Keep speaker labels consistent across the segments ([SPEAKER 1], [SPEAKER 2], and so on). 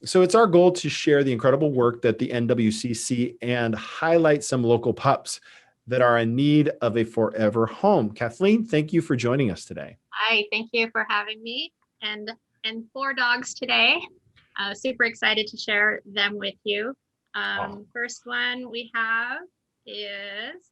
[SPEAKER 1] So it's our goal to share the incredible work that the NWCC and highlight some local pups that are in need of a forever home. Kathleen, thank you for joining us today.
[SPEAKER 2] Hi, thank you for having me and 4 dogs today. Super excited to share them with you. First one we have is,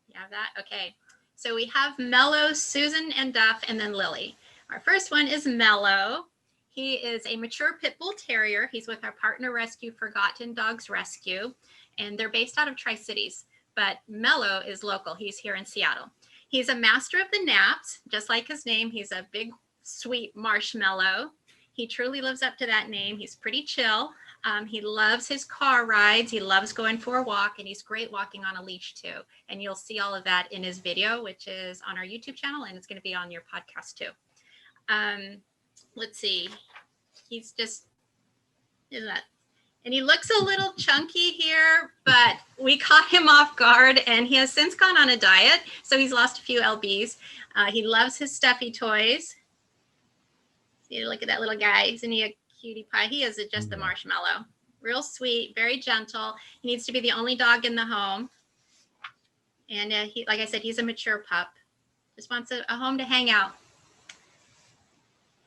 [SPEAKER 2] you have that? Okay. So we have Mello, Susan, and Duff, and then Lily. Our first one is Mello. He is a mature pit bull terrier. He's with our partner rescue, Forgotten Dogs Rescue, and they're based out of Tri-Cities, but Mello is local. He's here in Seattle. He's a master of the naps, just like his name. He's a big, sweet marshmallow. He truly lives up to that name. He's pretty chill. He loves his car rides. He loves going for a walk, and he's great walking on a leash too. And you'll see all of that in his video, which is on our YouTube channel, and it's going to be on your podcast too. Let's see. He's just, isn't that? And he looks a little chunky here, but we caught him off guard, and he has since gone on a diet, so he's lost a few lbs. He loves his stuffy toys. See, look at that little guy. Isn't he a cutie pie? He is just the marshmallow. Real sweet, very gentle. He needs to be the only dog in the home. And he, like I said, he's a mature pup. Just wants a home to hang out.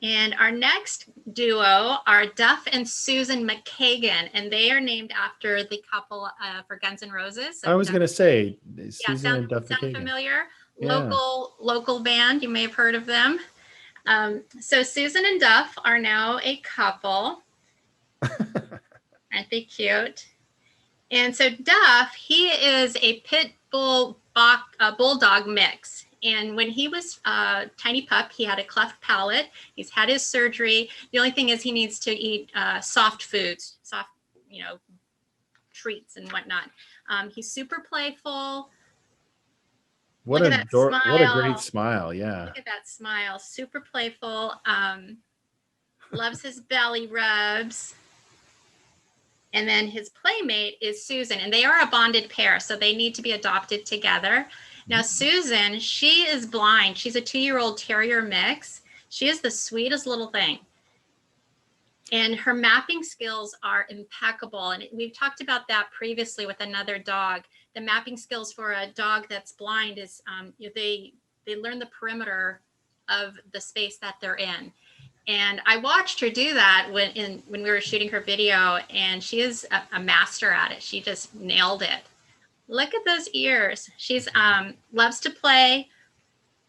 [SPEAKER 2] And our next duo are Duff and Susan McKagan, and they are named after the couple for Guns N' Roses. So
[SPEAKER 1] I was going to say,
[SPEAKER 2] Susan and Duff McKagan. Sound familiar? Yeah. Local band. You may have heard of them. So Susan and Duff are now a couple. Aren't they cute? And so Duff, he is a pit bull bulldog mix. And when he was a tiny pup, he had a cleft palate. He's had his surgery. The only thing is he needs to eat soft foods, soft, treats and whatnot. He's super playful.
[SPEAKER 1] What a great smile. Yeah.
[SPEAKER 2] Look at that smile. Super playful. Loves his belly rubs. And then his playmate is Susan, and they are a bonded pair, so they need to be adopted together. Now, Susan, she is blind. She's a 2-year-old terrier mix. She is the sweetest little thing. And her mapping skills are impeccable. And we've talked about that previously with another dog. The mapping skills for a dog that's blind is they learn the perimeter of the space that they're in. And I watched her do that when we were shooting her video, and she is a master at it. She just nailed it. Look at those ears. She's loves to play,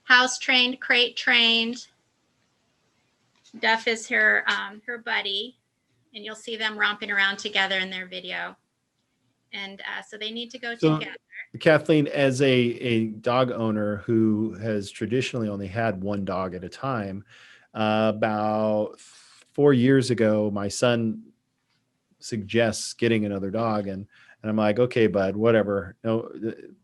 [SPEAKER 2] house trained, crate trained. Duff is her buddy, and you'll see them romping around together in their video. And so they need to go together.
[SPEAKER 1] Kathleen, as a dog owner who has traditionally only had one dog at a time, about 4 years ago, my son suggests getting another dog, and I'm like, okay, bud, whatever. No,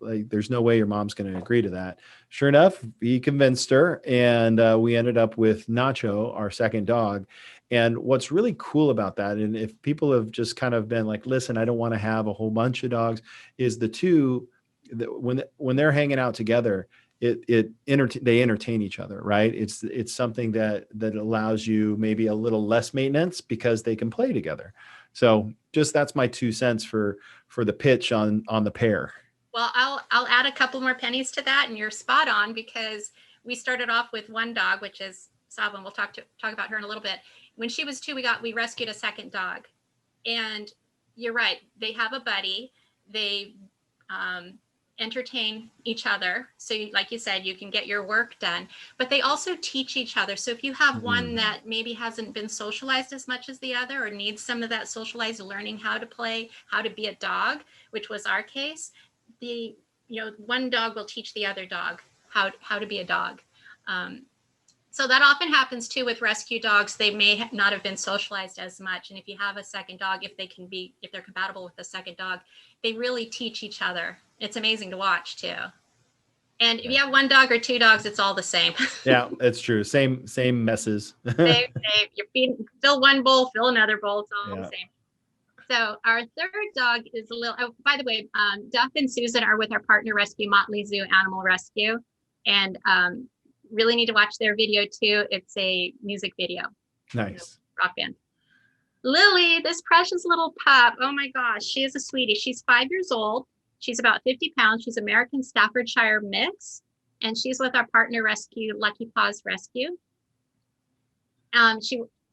[SPEAKER 1] like, there's no way your mom's going to agree to that. Sure enough, he convinced her, and we ended up with Nacho, our second dog. And what's really cool about that, and if people have just kind of been like, listen, I don't want to have a whole bunch of dogs, is the two that when they're hanging out together, they entertain each other, right? It's something that allows you maybe a little less maintenance because they can play together. So just that's my 2 cents for the pitch on the pair.
[SPEAKER 2] Well, I'll add a couple more pennies to that, and you're spot on, because we started off with one dog, which is Sabin. We'll talk about her in a little bit. When she was 2, we rescued a second dog, and you're right. They have a buddy. They entertain each other. So like you said, you can get your work done, but they also teach each other. So if you have one that maybe hasn't been socialized as much as the other, or needs some of that socialized learning how to play, how to be a dog, which was our case, one dog will teach the other dog how to be a dog. So that often happens too with rescue dogs. They may not have been socialized as much. And if you have a second dog, if they're compatible with the second dog, they really teach each other. It's amazing to watch too. And if you have one dog or 2 dogs, it's all the same.
[SPEAKER 1] Yeah, it's true. Same messes.
[SPEAKER 2] Same. You're feeding, fill one bowl, fill another bowl. It's all the same. So our third dog is a little, oh, by the way, Duff and Susan are with our partner rescue, Motley Zoo Animal Rescue. And really need to watch their video too. It's a music video.
[SPEAKER 1] Nice.
[SPEAKER 2] Rock band. Lily, this precious little pup. Oh my gosh, she is a sweetie. She's 5 years old. She's about 50 pounds. She's American Staffordshire mix, and she's with our partner rescue, Lucky Paws Rescue.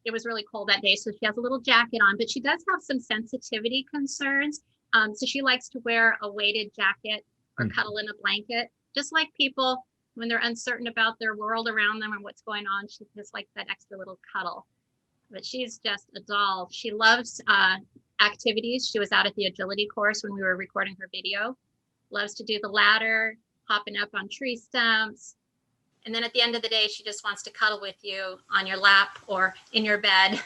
[SPEAKER 2] It was really cold that day, so she has a little jacket on, but she does have some sensitivity concerns. So she likes to wear a weighted jacket or cuddle in a blanket, just like people when they're uncertain about their world around them and what's going on. She just likes that extra little cuddle. But she's just a doll. She loves activities. She was out at the agility course when we were recording her video. Loves to do the ladder, hopping up on tree stumps. And then at the end of the day, she just wants to cuddle with you on your lap or in your bed,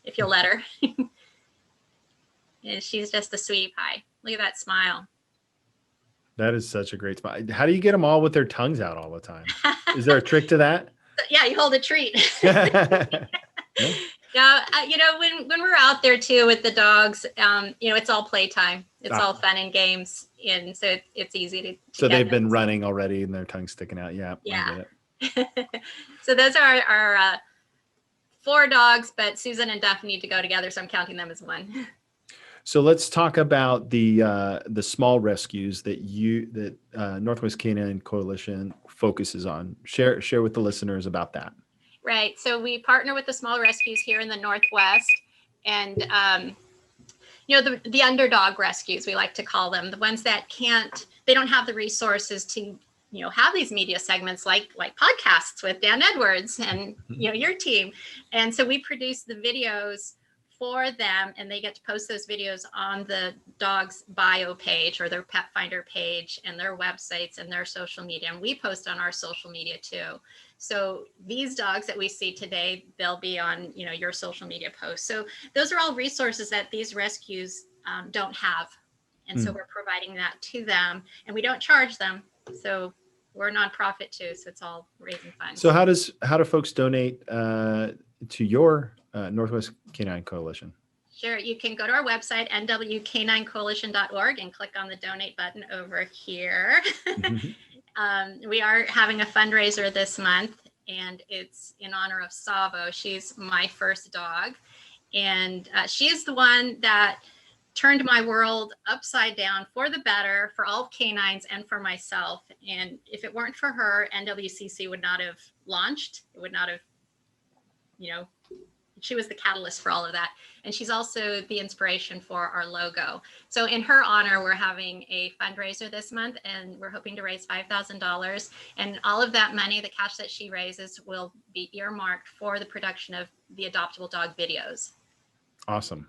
[SPEAKER 2] if you'll let her. And she's just a sweetie pie. Look at that smile.
[SPEAKER 1] That is such a great spot. How do you get them all with their tongues out all the time? Is there a trick to that?
[SPEAKER 2] Yeah, you hold a treat. Yeah, when we're out there too with the dogs, it's all playtime. It's all fun and games, and so it's easy to
[SPEAKER 1] so they've been running already and their tongue's sticking out. Yeah.
[SPEAKER 2] So those are our 4 dogs, but Susan and Duff need to go together, so I'm counting them as one.
[SPEAKER 1] So let's talk about the small rescues that Northwest Canine Coalition focuses on. Share with the listeners about that.
[SPEAKER 2] Right. So we partner with the small rescues here in the Northwest, and the underdog rescues, we like to call them, the ones that they don't have the resources to have these media segments like podcasts with Dan Edwards and your team. And so we produce the videos for them, and they get to post those videos on the dog's bio page or their pet finder page and their websites and their social media. And we post on our social media too. So these dogs that we see today, they'll be on your social media posts. So those are all resources that these rescues don't have. And so we're providing that to them, and we don't charge them. So we're a nonprofit too. So it's all raising funds.
[SPEAKER 1] So how do folks donate to your Northwest Canine Coalition?
[SPEAKER 2] Sure. You can go to our website, NWCanineCoalition.org, and click on the donate button over here. We are having a fundraiser this month, and it's in honor of Savo. She's my first dog, and she is the one that turned my world upside down for the better for all canines and for myself. And if it weren't for her, NWCC would not have launched. It would not have, she was the catalyst for all of that. And she's also the inspiration for our logo. So in her honor, we're having a fundraiser this month, and we're hoping to raise $5,000. And all of that money, the cash that she raises, will be earmarked for the production of the adoptable dog videos.
[SPEAKER 1] Awesome.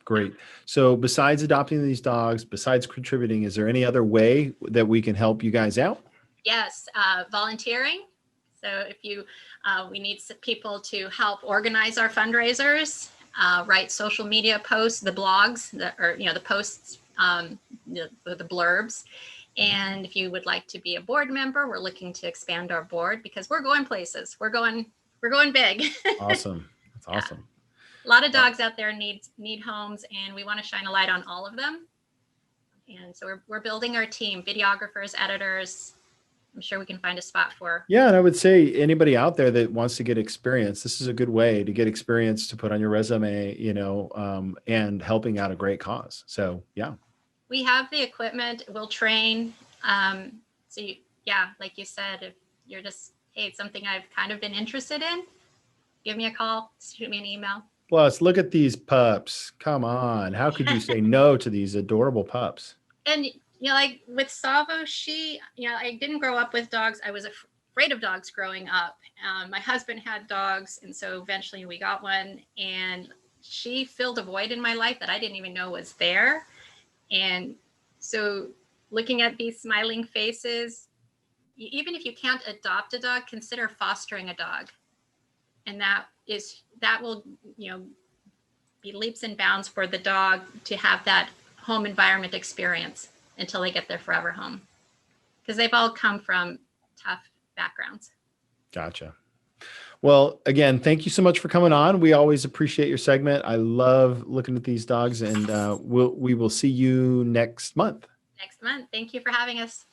[SPEAKER 1] Great. So besides adopting these dogs, besides contributing, is there any other way that we can help you guys out?
[SPEAKER 2] Yes, volunteering. So if we need people to help organize our fundraisers, write social media posts, the blogs, the posts, the blurbs. And if you would like to be a board member, we're looking to expand our board because we're going places. We're going big.
[SPEAKER 1] Awesome. That's awesome.
[SPEAKER 2] Yeah. A lot of dogs out there need homes, and we want to shine a light on all of them. And so we're building our team, videographers, editors. I'm sure we can find a spot for.
[SPEAKER 1] Yeah. And I would say anybody out there that wants to get experience, this is a good way to get experience to put on your resume, and helping out a great cause. So, yeah.
[SPEAKER 2] We have the equipment. We'll train. Like you said, if you're just, hey, it's something I've kind of been interested in, give me a call, shoot me an email.
[SPEAKER 1] Plus, look at these pups. Come on. How could you say no to these adorable pups?
[SPEAKER 2] And, like with Savo, she, I didn't grow up with dogs. I was afraid of dogs growing up. My husband had dogs, and so eventually we got one, and she filled a void in my life that I didn't even know was there. And so looking at these smiling faces, even if you can't adopt a dog, consider fostering a dog. And that will, be leaps and bounds for the dog to have that home environment experience until they get their forever home. Because they've all come from tough backgrounds.
[SPEAKER 1] Gotcha. Well, again, thank you so much for coming on. We always appreciate your segment. I love looking at these dogs, and we will see you next month.
[SPEAKER 2] Next month. Thank you for having us.